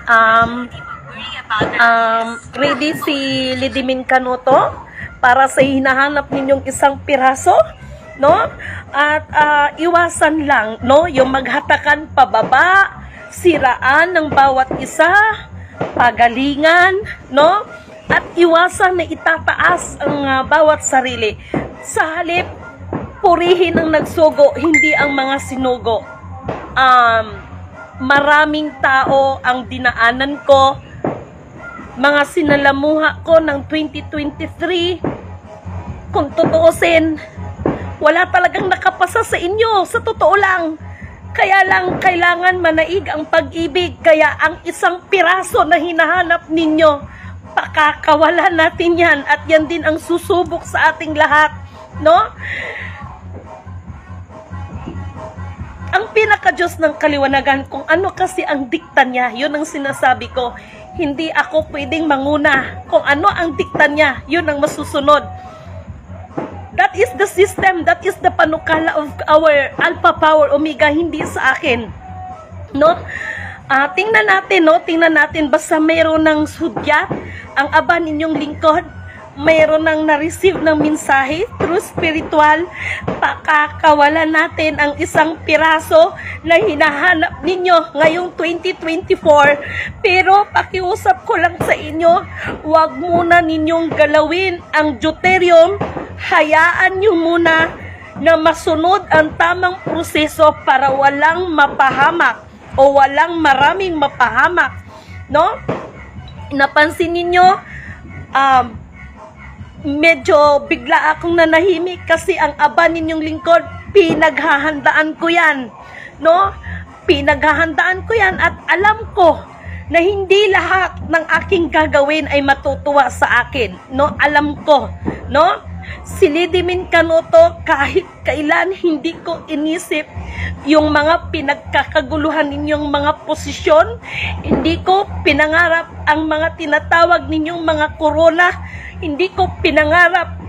um, ready si Lidimin Canoto para sa hinahanap ninyong isang piraso, no? At iwasan lang, no, yung maghatakan pababa, siraan ng bawat isa, pagalingan, no? At iwasan na itataas ang bawat sarili. Sa halip, purihin ang nagsugo, hindi ang mga sinugo. Maraming tao ang dinaanan ko, mga sinalamuha ko ng 2023. Kung tutuusin, wala talagang nakapasa sa inyo, sa totoo lang. Kaya lang kailangan manaig ang pag-ibig, kaya ang isang piraso na hinahanap ninyo, pakakawalan natin yan, at yan din ang susubok sa ating lahat, no? Ang pinaka-Diyos ng kaliwanagan, kung ano kasi ang dikta niya, yun ang sinasabi ko. Hindi ako pwedeng manguna. Kung ano ang dikta niya, yun ang masusunod. That is the system, that is the panukala of our Alpha Power Omega, hindi sa akin. No? Tingnan natin, no? Tingnan natin, basta mayroon ng sudyat, ang aba ninyong lingkod, mayroon ng na-receive ng mensahe through spiritual, pakakawalan natin ang isang piraso na hinahanap ninyo ngayong 2024. Pero pakiusap ko lang sa inyo, huwag muna ninyong galawin ang deuterium. Hayaan nyo muna na masunod ang tamang proseso para walang mapahamak o walang maraming mapahamak, no? Napansin ninyo, medyo bigla akong nanahimik kasi ang aba ninyong lingkod, pinaghahandaan ko yan, no? Pinaghahandaan ko yan, at alam ko na hindi lahat ng aking gagawin ay matutuwa sa akin, no? Alam ko, no? Si Lidimin Canoto, kahit kailan hindi ko inisip yung mga pinagkakaguluhan ninyong mga posisyon. Hindi ko pinangarap ang mga tinatawag ninyong mga corona. Hindi ko pinangarap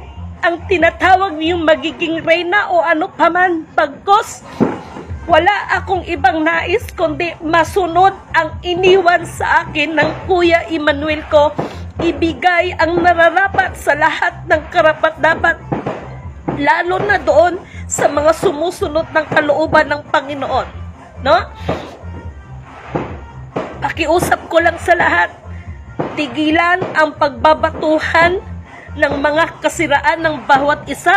ang tinatawag ninyong magiging reyna o ano paman. Pagkos, wala akong ibang nais kundi masunod ang iniwan sa akin ng Kuya Emmanuel ko. Ibigay ang nararapat sa lahat ng karapat-dapat, lalo na doon sa mga sumusunod ng kalooban ng Panginoon, no? Pakiusap ko lang sa lahat, tigilan ang pagbabatuhan ng mga kasiraan ng bawat isa.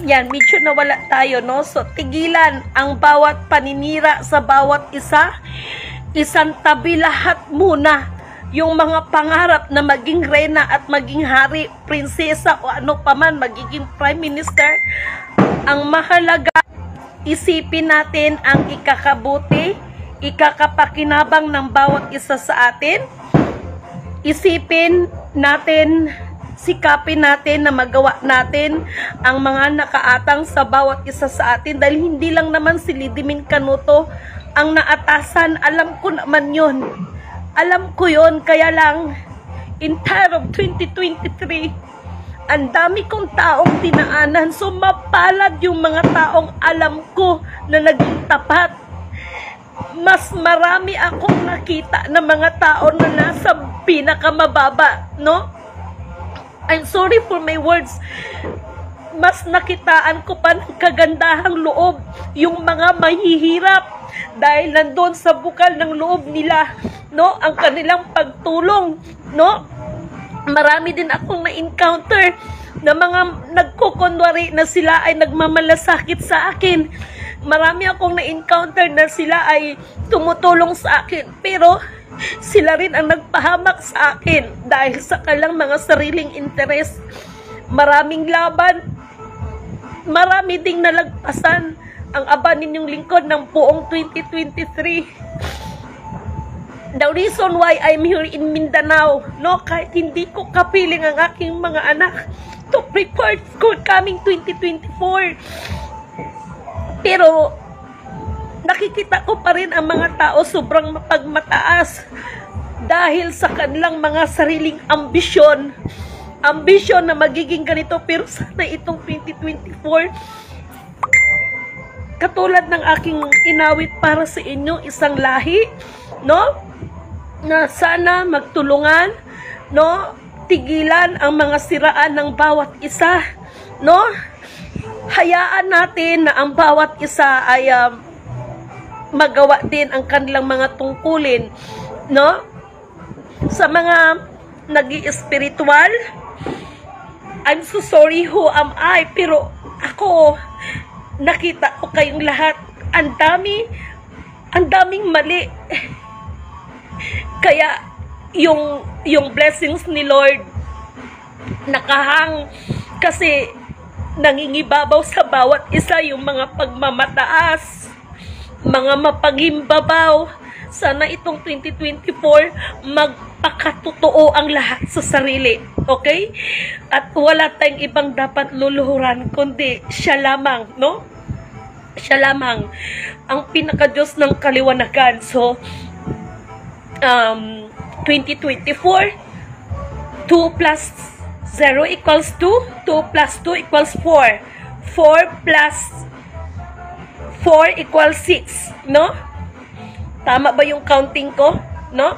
Yan, medyo nawala tayo, no? So, tigilan ang bawat paninira sa bawat isa. Isang tabi lahat muna yung mga pangarap na maging reyna at maging hari, prinsesa o ano paman, magiging prime minister. Ang mahalaga, isipin natin ang ikakabuti, ikakapakinabang ng bawat isa sa atin. Isipin natin, sikapin natin na magawa natin ang mga nakaatang sa bawat isa sa atin, dahil hindi lang naman si Lidimin Canoto ang naatasan. Alam ko naman yun. Alam ko yon, kaya lang, entire of 2023, ang dami kong taong dinaanan. So, mapalad yung mga taong alam ko na naging tapat. Mas marami akong nakita na mga tao na nasa pinakamababa, no? I'm sorry for my words. Mas nakitaan ko pa ng kagandahang loob yung mga mahihirap, dahil nandun sa bukal ng loob nila, no, ang kanilang pagtulong, no? Marami din akong na-encounter na mga nagkukunwari na sila ay nagmamalasakit sa akin. Marami akong na-encounter na sila ay tumutulong sa akin, pero sila rin ang nagpahamak sa akin dahil sa kanilang mga sariling interes. Maraming laban, marami ding nalagpasan ang aba ninyong lingkod ng buong 2023. The reason why I'm here in Mindanao, no, kahit hindi ko kapiling ang aking mga anak to prepare for coming 2024. Pero nakikita ko pa rin ang mga tao sobrang mapagmataas dahil sa kanilang mga sariling ambisyon. Ambisyon na magiging ganito, pero sana itong 2024 katulad ng aking inawit para sa inyo, isang lahi, no? Na sana magtulungan, no? Tigilan ang mga siraan ng bawat isa, no? Hayaan natin na ang bawat isa ay magawa din ang kanilang mga tungkulin, no? Sa mga nag-i-spiritual, I'm so sorry who am I, pero ako, nakita ko kayong lahat, ang daming mali. Kaya yung blessings ni Lord nakahang, kasi nangingibabaw sa bawat isa yung mga pagmamataas, mga mapagimbabaw. Sana itong 2024 magpakatotoo ang lahat sa sarili, okay? At wala tayong ibang dapat luluhuran kundi siya lamang, no? Siya lamang ang pinaka-Diyos ng kaliwanagan. So 2024, 2 plus 0 equals 2, 2 plus 2 equals 4, 4 plus 4 equals 6, no? Tama ba yung counting ko? No?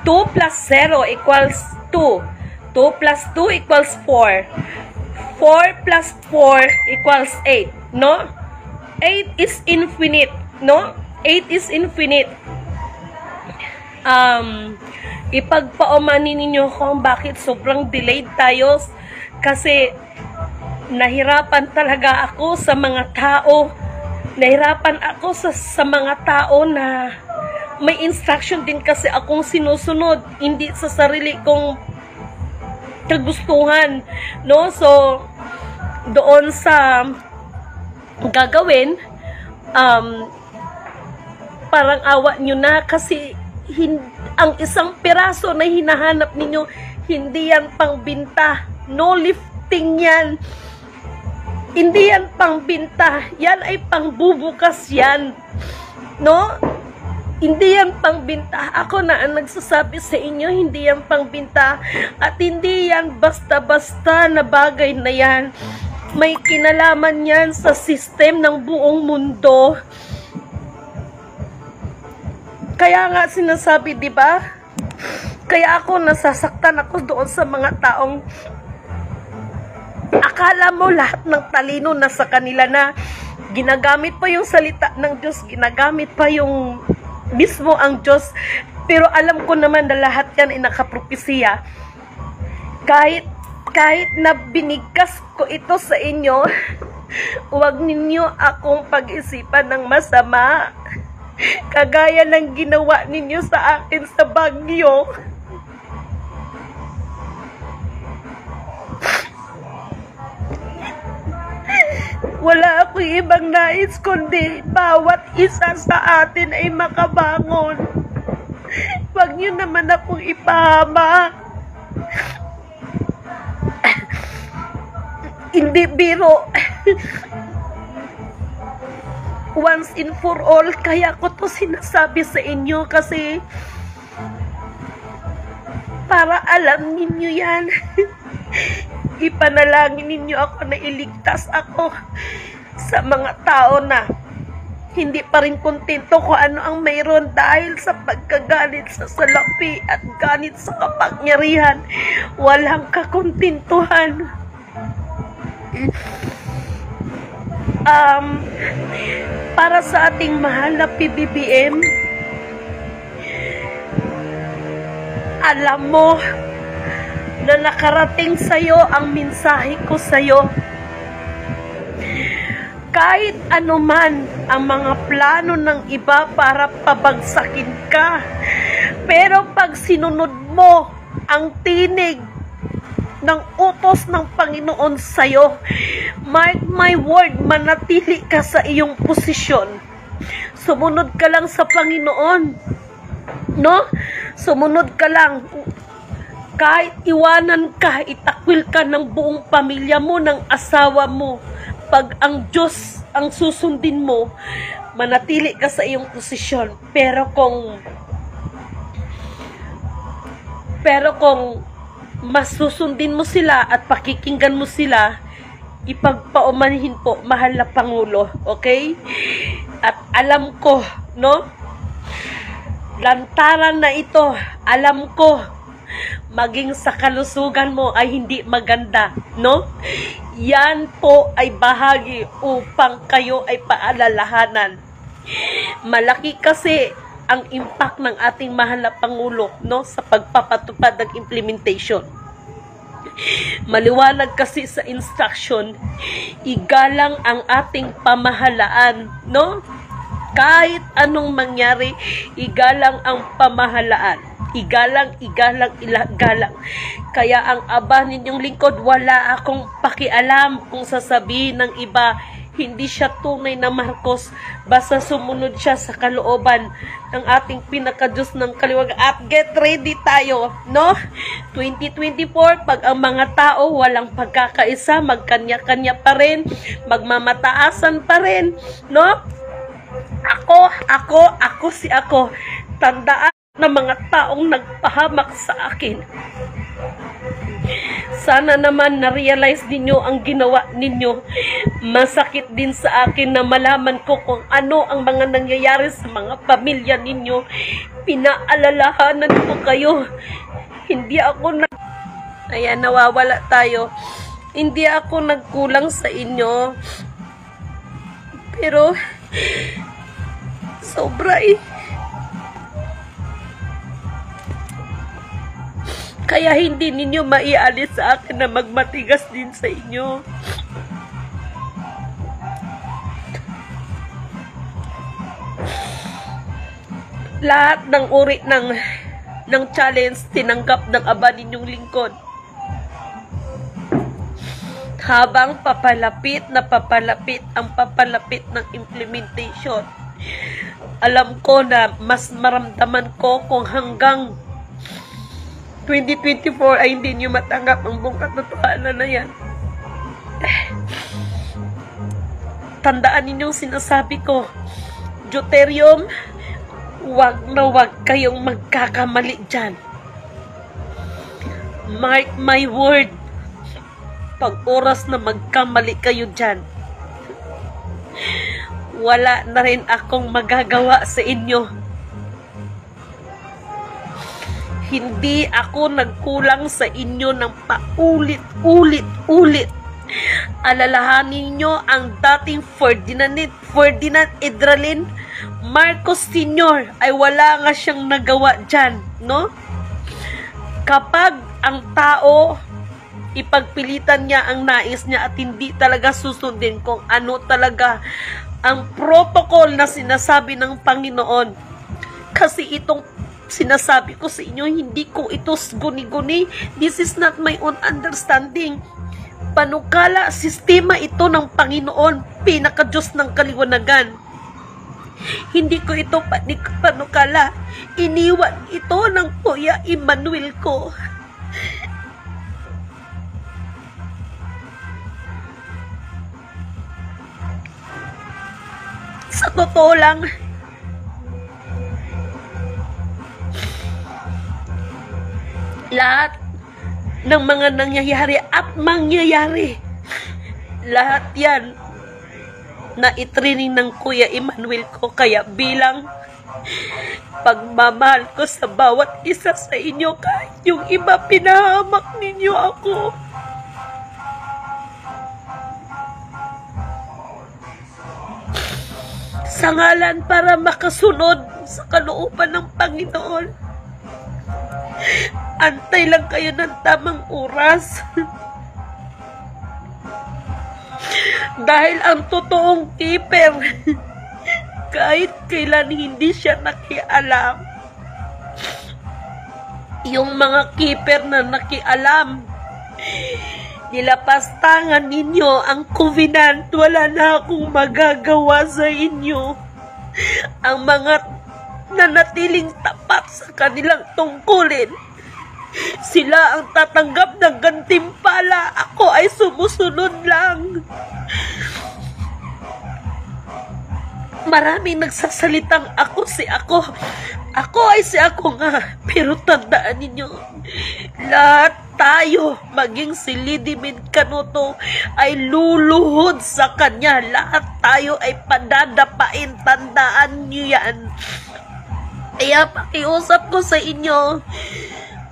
2 plus 0 equals 2. 2 plus 2 equals 4. 4 plus 4 equals 8. No? 8 is infinite. No? 8 is infinite. Ipagpaumanin ninyo kung bakit sobrang delayed tayo. Kasi nahirapan talaga ako sa mga tao. Nahirapan ako sa mga tao na may instruction din kasi akong sinusunod, hindi sa sarili kong kagustuhan, no? So doon sa gagawin, parang awa nyo na, kasi ang isang piraso na hinahanap ninyo, hindi yan pangbinta, no lifting yan. Hindi yan pangbinta, yan ay pangbubukas yan, no? Hindi yan pangbinta. Ako na ang nagsasabi sa inyo, hindi yan pangbinta. At hindi yan basta-basta na bagay na yan. May kinalaman yan sa system ng buong mundo. Kaya nga sinasabi, di ba? Kaya ako nasasaktan ako doon sa mga taong akala mo lahat ng talino na sa kanila na, ginagamit pa yung salita ng Diyos, ginagamit pa yung mismo ang Diyos, pero alam ko naman na lahat yan ay nakapropesiya. Kahit na binigkas ko ito sa inyo, huwag ninyo akong pag-isipan ng masama, kagaya ng ginawa ninyo sa akin sa Baguio. Wala akong ibang nais kundi bawat isa sa atin ay makabangon. Huwag niyo naman akong ipahamak. Hindi biro. Once and for all, kaya ko to sinasabi sa inyo kasi para alam ninyo yan. Ipanalangin ninyo ako na iligtas ako sa mga tao na hindi pa rin kontento kung ano ang mayroon dahil sa pagkagalit sa salapi at ganit sa kapangyarihan. Walang kakontentuhan. Para sa ating mahal na PBBM, alam mo na nakarating sa'yo ang mensahe ko sa'yo. Kahit anuman ang mga plano ng iba para pabagsakin ka, pero pag sinunod mo ang tinig ng utos ng Panginoon sa'yo, mark my word, manatili ka sa iyong posisyon. Sumunod ka lang sa Panginoon, no? Sumunod ka lang. Kahit iwanan ka, itakwil ka ng buong pamilya mo, ng asawa mo, pag ang Diyos ang susundin mo, manatili ka sa iyong posisyon. Pero kung masusundin mo sila at pakikinggan mo sila, ipagpaumanhin po, mahal na Pangulo, okay? At alam ko, no? Lantaran na ito, alam ko, maging sa kalusugan mo ay hindi maganda, no? Yan po ay bahagi upang kayo ay paalalahanan. Malaki kasi ang impact ng ating mahal na Pangulo, no, sa pagpapatupad ng implementation. Maliwanag kasi sa instruction, igalang ang ating pamahalaan, no? Kahit anong mangyari, igalang ang pamahalaan. Igalang. Kaya ang aba ninyong lingkod, wala akong pakialam kung sasabihin ng iba, hindi siya tunay na Marcos, basta sumunod siya sa kalooban ng ating pinakadiyos ng kaliwag. At get ready tayo, no? 2024, pag ang mga tao walang pagkakaisa, magkanya-kanya pa rin, magmamataasan pa rin, no? Ako, tandaan ng mga taong nagpahamak sa akin. Sana naman na-realize ninyo ang ginawa ninyo. Masakit din sa akin na malaman ko kung ano ang mga nangyayari sa mga pamilya ninyo. Pinaalalahanan ko kayo. Hindi ako Ayan, nawawala tayo. Hindi ako nagkulang sa inyo. Pero sobra Kaya hindi ninyo maialis sa akin na magmatigas din sa inyo. Lahat ng uri ng challenge tinanggap ng aba ninyong lingkod. Habang papalapit ng implementation, alam ko na mas maramdaman ko kung hanggang 2024 ay hindi nyo matanggap ang buong katotohanan na yan. Tandaan ninyong sinasabi ko, Deuterium, wag na wag kayong magkakamali dyan. Mark my word, pag oras na magkamali kayo dyan, wala na rin akong magagawa sa inyo. Hindi ako nagkulang sa inyo ng paulit-ulit. Alalahanin nyo ang dating Ferdinand Edralin Marcos Sr. ay wala nga siyang nagawa dyan, no? Kapag ang tao ipagpilitan niya ang nais niya at hindi talaga susundin kung ano talaga ang protocol na sinasabi ng Panginoon. Kasi itong sinasabi ko sa inyo, hindi ko ito guni-guni. This is not my own understanding. Panukala, sistema ito ng Panginoon, pinaka-Diyos ng kaliwanagan. Hindi ko ito panukala. Iniwan ito ng Kuya Emmanuel ko. Sa totoo lang, lahat ng mga nangyayari at mangyayari, lahat yan na itraining ng Kuya Emmanuel ko. Kaya bilang pagmamahal ko sa bawat isa sa inyo, kahit yung iba pinahamak ninyo ako, sa ngalan para makasunod sa kalooban ng Panginoon, antay lang kayo ng tamang oras. Dahil ang totoong keeper, kahit kailan hindi siya nakialam. Yung mga keeper na nakialam, nilapastangan ninyo ang covenant, wala na akong magagawa sa inyo. Ang mga nanatiling tapat sa kanilang tungkulin, sila ang tatanggap ng gantimpala. Ako ay sumusunod lang. Maraming nagsasalitang ako si ako. Ako ay si ako nga. Pero tandaan ninyo, lahat tayo, maging si Lidimin Canuto, ay luluhod sa kanya. Lahat tayo ay padadapain. tandaan niyo yan. Kaya pakiusap ko sa inyo,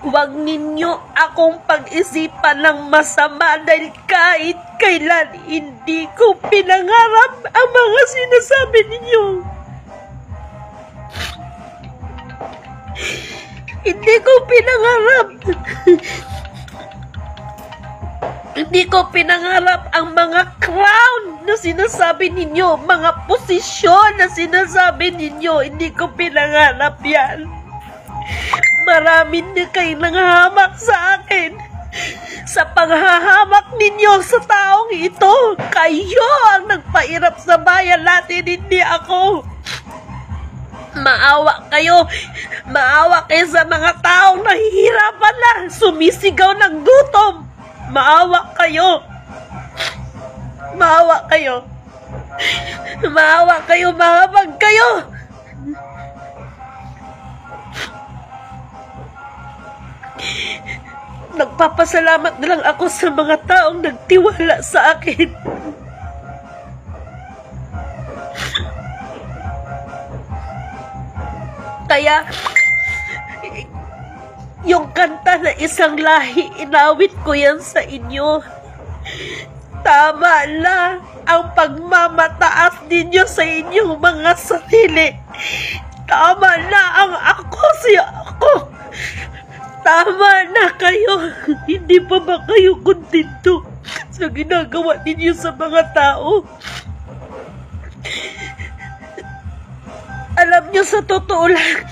huwag ninyo akong pag-isipan ng masama dahil kahit kailan hindi ko pinangarap ang mga sinasabi ninyo. Hindi ko pinangarap. Hindi ko pinangarap ang mga crown na sinasabi ninyo, mga posisyon na sinasabi ninyo. Hindi ko pinangarap yan. Marami na kayo nanghahamak sa akin. Sa panghahamak ninyo sa taong ito, kayo ang nagpairap sa bayan natin, hindi ako. Maawa kayo sa mga taong nahihirapan na, sumisigaw ng gutom. Maawa kayo. Mahabag kayo. Nagpapasalamat na lang ako sa mga taong nagtiwala sa akin. Kaya, yung kanta na Isang Lahi, inawit ko yan sa inyo. Tama na ang pagmamataas ninyo sa inyong mga sarili. Tama na ang ako. Tama na kayo. Hindi pa ba kayo kontento sa ginagawa ninyo sa mga tao? Alam nyo, sa totoo lang,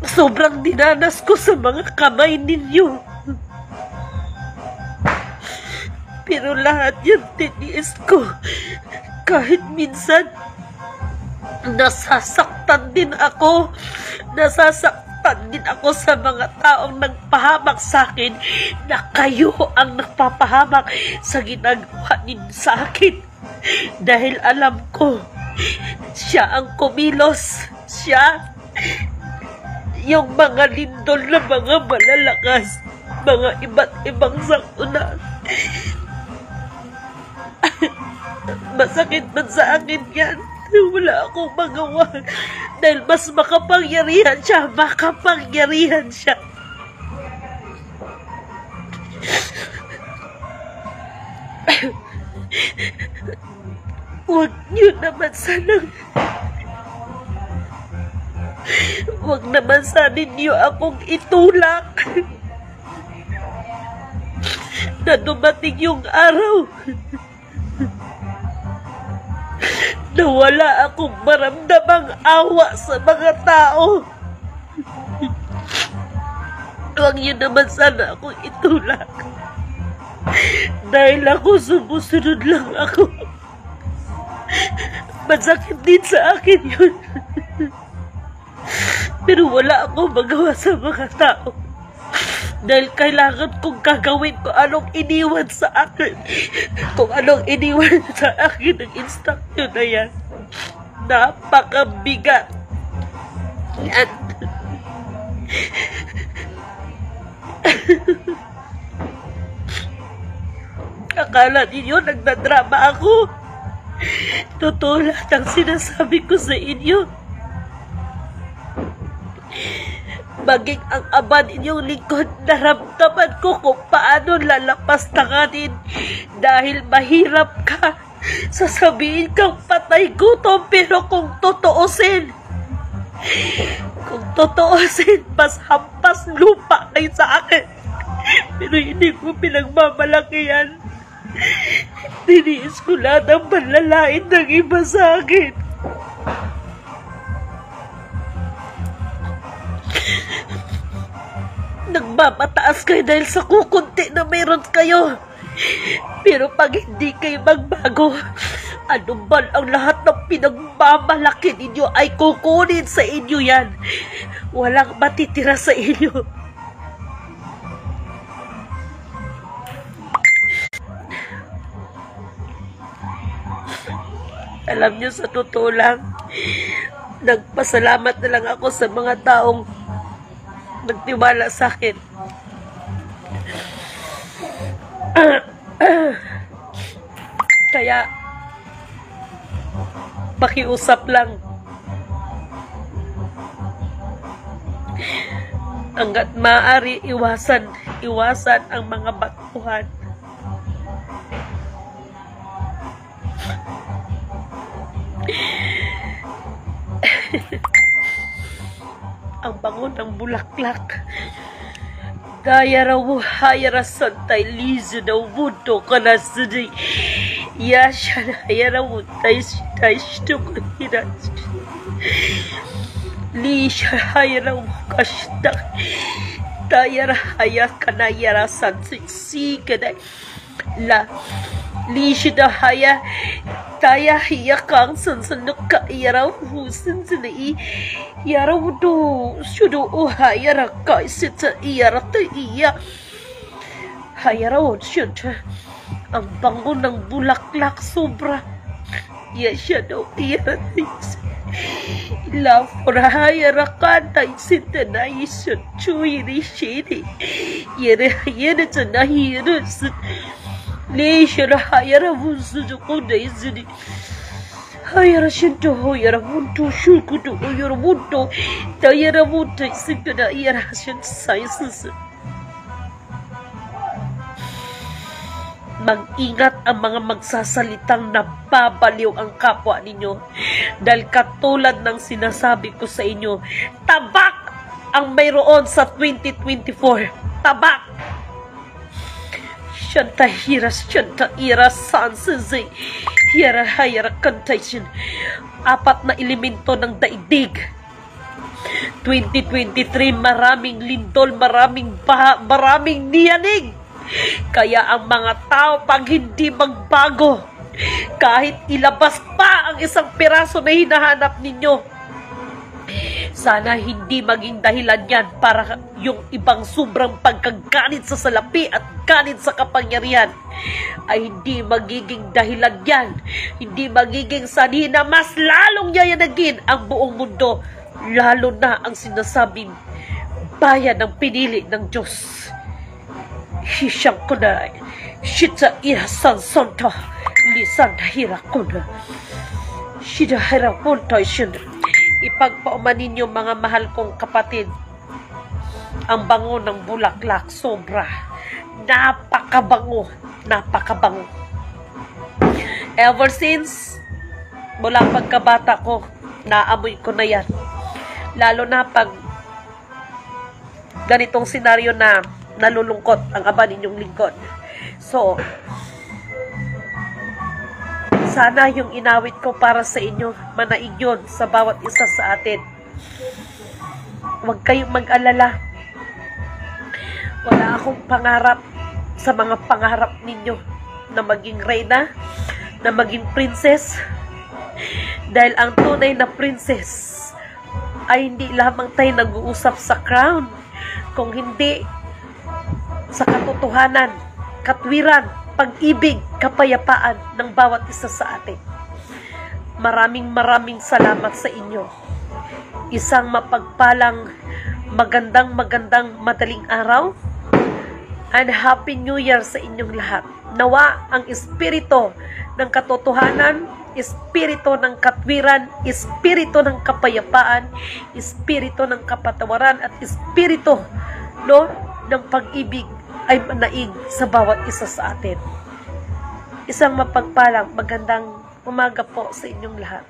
sobrang dinanas ko sa mga kamay ninyo. Pero lahat yan tiniis ko. Kahit minsan, nasasaktan din ako. Nasasaktan din ako sa mga taong nagpahamak sa akin na kayo ang nagpapahamak sa ginagawa ninyo sa akin. Dahil alam ko, siya ang kumilos. Siya, yung mga lindol na mga malalakas, mga iba't ibang sakuna. Masakit man sa akin yan. Wala akong magawa. Dahil mas makapangyarihan siya. Huwag naman sana ninyo akong itulak na dumating yung araw na wala akong maramdamang awa sa mga tao. Huwag niyo naman sana akong itulak dahil ako sumusunod lang ako. Masakit din sa akin yun. Pero wala akong magawa sa mga tao. Dahil kailangan kong gagawin kung anong iniwan sa akin. Kung anong iniwan sa akin ng instruction na yan. Napakabigat. Yan. Akala ninyo nagdadrama ako. Totoo lahat ang sinasabi ko sa inyo. Maging ang aba ninyong lingkod, naramdaman ko kung paano lalapastanganin. Dahil mahirap ka, sasabihin kang patay gutom, pero kung totoosin, mas hampas lupa kayo sa akin. Pero hindi ko pinagmamalaki yan. Tiniis ko lahat ang panlalait ng iba sa akin. Nagmamataas kayo dahil sa kukunti na mayroon kayo. Pero pag hindi kayo magbago, ano man ang lahat ng pinagmamalaki ninyo ay kukunin sa inyo yan. Walang matitira sa inyo. Alam nyo, sa totoo lang, nagpasalamat na lang ako sa mga taong nagtiwala sa akin. Kaya, pakiusap lang. Hanggat maaari, iwasan ang mga batuhan. Ang bango ng bulaklak. Daya raw hayara santay lizo na wuto ka na sudi. Yasha na hayara wutay shito ka hiras. Lisha hayara wukashita. Daya haya ka na yara sansiksi ka na. Lisha na haya. Daya hiya kang sansanok ka yara husin sinai. Yara wudo shudo o hayara ka isita yara ta iya. Hayara wud syuda. Ang bango ng bulaklak sobra. Yasha daw yara tis. La for hayara ka ta isita na isya chuiri shiri. Yara ta na hira sit. Lisha na hayara wusudu ko na isini. Hayara shinto yara wunto shukudo yara wunto da yara wunto isigada yara shin sciences. Mag-ingat ang mga magsasalitang nababaliw ang kapwa ninyo dahil katulad ng sinasabi ko sa inyo, tabak ang mayroon sa 2024. Tabak! Shanta iras sansizay. Yara hayara kantayshin. 4 na elemento ng daigdig. 2023, maraming lindol, maraming baha, maraming niyanig. Kaya ang mga tao pag hindi magbago, kahit ilabas pa ang isang piraso na hinahanap ninyo, sana hindi maging dahilan yan para yung ibang sobrang pagkaganit sa salapi at ganit sa kapangyarihan ay hindi magiging dahilan yan. Hindi magiging sanhi na mas lalong yayanagin ang buong mundo, lalo na ang sinasabing bayan ng pinili ng Diyos. Hishang ko na shita irasan santa lisan hira ko na shida hira punta shida. Ipagpauman ninyo mga mahal kong kapatid, ang bango ng bulaklak sobra. Napakabango. Ever since, mula pagkabata ko, naamoy ko na yan. Lalo na pag ganitong senaryo na nalulungkot ang aba ninyong lingkod. So, sana yung inawit ko para sa inyo, manaig yun sa bawat isa sa atin. Huwag kayong mag-alala. Wala akong pangarap sa mga pangarap ninyo na maging reyna, na maging princess. Dahil ang tunay na princess ay hindi lamang tayo nag-uusap sa crown, kung hindi sa katotohanan, katwiran, pag-ibig, kapayapaan ng bawat isa sa atin. Maraming salamat sa inyo. Isang mapagpalang, magandang madaling araw and Happy New Year sa inyong lahat. Nawa ang espiritu ng katotohanan, espiritu ng katwiran, espiritu ng kapayapaan, espiritu ng kapatawaran at espiritu ng pag-ibig ay manaig sa bawat isa sa atin. Isang mapagpalang magandang umaga po sa inyong lahat.